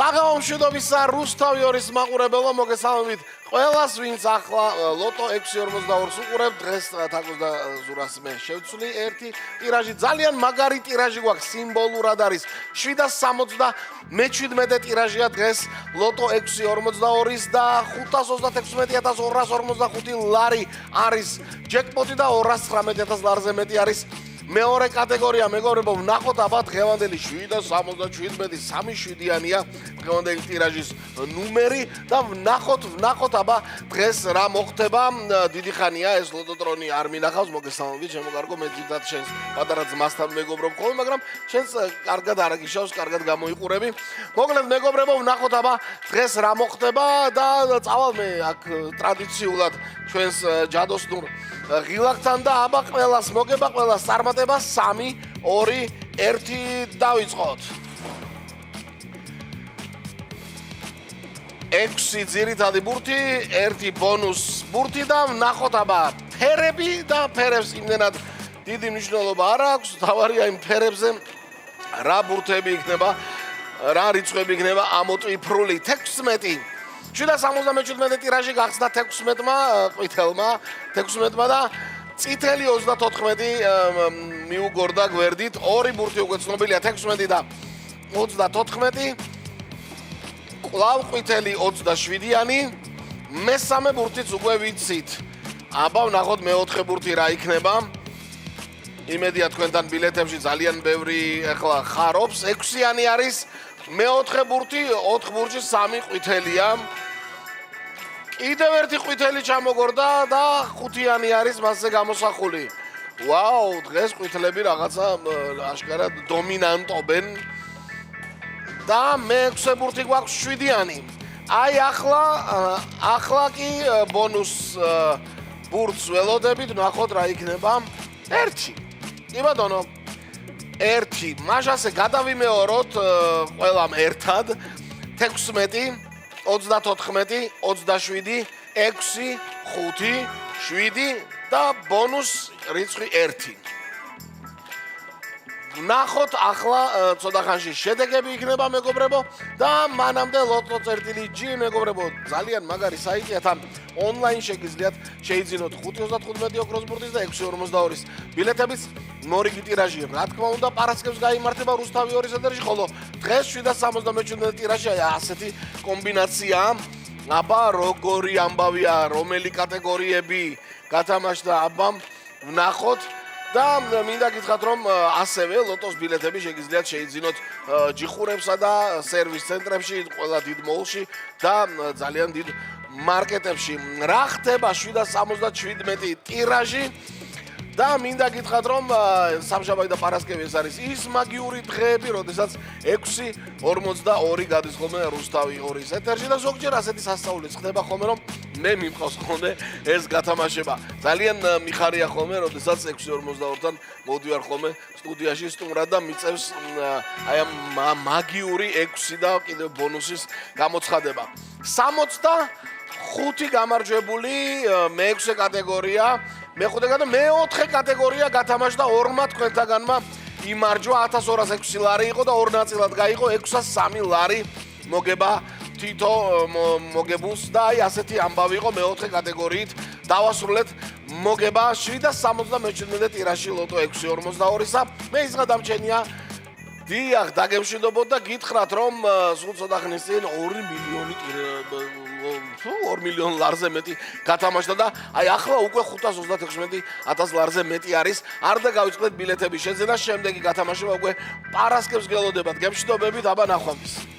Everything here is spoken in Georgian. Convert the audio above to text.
საღამო მშვიდობისა რუსთავი ორის მაყურებელო მოგესალმებით ყველას ვინც ახლა ლოტო 642-ს უყურებთ დღეს თაკოს და ზურას მე შევცვლი ერთი ტირაჟი ძალიან მაგარი ტირაჟი გვაქვს სიმბოლურად არის 777 ტირაჟია დღეს ლოტო 642-ის და 536,245 ლარი არის ჯეკპოტი და 219,000 ლარზე მეტი არის მეორე კატეგორია მეგობრებო ვნახოთ აბა დღევანდელი 777 სამი შვიდიანია დღევანდელი ტირაჟის ნუმერი და ვნახოთ აბა დღეს რა მოხდება დიდი ხანია ეს ლოტოტრონი არ მინახავს მოგესალმებით ჩემო კარგო მე ძირთად შენს პატარა ძმასთან მეგობრობ ხოლმე მაგრამ შენს კარგად არაგიშავს კარგად გამოიყურები მოკლედ მეგობრებო ვნახოთ აბა დღეს რა მოხდება და წავალ მე აქ ტრადიციულად ჩვენს ჯადოსნურ ღილაკთან და აბა ყველას მოგება ყველას წარმატება 3 2 1 დავიწყოთ 6 ძირითადი ბურთი 1 ბონუს ბურთი და ვნახოთ აბა ფერები და ფერებს იმდენად დიდი მნიშვნელობა არ აქვს თავარია იმ ფერებზე რა ბურთები იქნება რა რიცხვები იქნება ამოტვიფრული 16 777 ტირაჟი გახსნა 16-მა ყვითელმა 16-მა და წითელი 34 მიუგორდა გვერდით ორი ბურთი უკვე ცნობილია 16 და 34 კვლავ ყვითელი 27-იანი მესამე ბურთიც უკვე ვიცით აბა ვნახოთ მეოთხე ბურთი რა იქნება იმედია თქვენთან ბილეთებში ძალიან ბევრი ახლა ხარობს 6-იანი არის მეოთხე ბურთი 4 ბურთში 3 ყვითელია კიდევ ერთი ყვითელი ჩამოგორდა და 5-იანი არის მასზე გამოსახული. ვაუ, დღეს ყვითლები რაღაცა აშკარად დომინანტობენ. და მე-6 ბურთი გვაქვს 7-იანი. აი ახლა კი ბონუს ბურთს ველოდებით, ნახოთ რა იქნება. 1. კი ბატონო. 1. მაშასე გადავიმეოროთ ყველამ ერთად 16 34, 27, 6, 5, 7 და ბონუს რიცხვი 1. ვნახოთ ახლა ცოტა ხანში შედეგები იქნება მეგობრებო და მანამდე ლოტო წერტილი G მეგობრებო ძალიან მაგარი საიტია თან ონლაინ შეგიძლიათ შეიძინოთ 535 ოქროს ბურთის და 642-ის ბილეთების მორიგი ტირაჟი რა თქმა უნდა პარასკევს გაიმართება რუსთავი ორის ეთერში ხოლო დღეს 777 ტირაჟია ასეთი კომბინაცია აბა როგორი ამბავია რომელი კატეგორიები გათამაშდა აბა ვნახოთ და მინდა გითხრათ რომ ასევე ლოტოს ბილეთები შეგიძლიათ შეიძინოთ ჯიხურებსა და სერვის ცენტრებში ყველა დიდ მოლში და ძალიან დიდ მარკეტებში რა ხდება 777 ტირაჟი და მინდა გითხრათ რომ სამშაბათი და პარასკევი ეს არის ის მაგიური დღეები, როდესაც 6:42 გადის ხოლმე რუსთავი ორის ეთერში და ზოგჯერ ასეთი სასწაულიც ხდება ხოლმე რომ მე მიმყავს ხოლმე ეს გათამაშება. ძალიან მიხარია ხოლმე, როდესაც 6:42-თან მოდივარ ხოლმე სტუდიაში სტუმრად და მიწევს აი ამ მაგიური 6 და კიდევ ბონუსის გამოცხადება. 65 გამარჯვებული მე-6 კატეგორია მე-5 და მე-4 კატეგორია გათამაშდა ორმა თქვენთაგანმა იმარჯვა 1206 ლარი იყო და ორ ნაწილად გაიყო 603 ლარი მოგება თითო მოგებულს და აი ასეთი ამბავი იყო მე-4 კატეგორიით დავასრულეთ მოგება 777 ტირაჟი ლოტო 642-ისა მე ის გადამჩენია დიახ დაგემშვიდობოთ და გითხრათ რომ სულ ცოტა ხნის წინ 2 მილიონ ლარზე მეტი გათამაშდა და აი ახლა უკვე 536,000 ლარზე მეტი არის არ და გავიწყდეთ ბილეთების შეძენა შემდეგი გათამაშება უკვე პარასკევს გელოდებათ გემშვიდობებით აბა ნახვამდის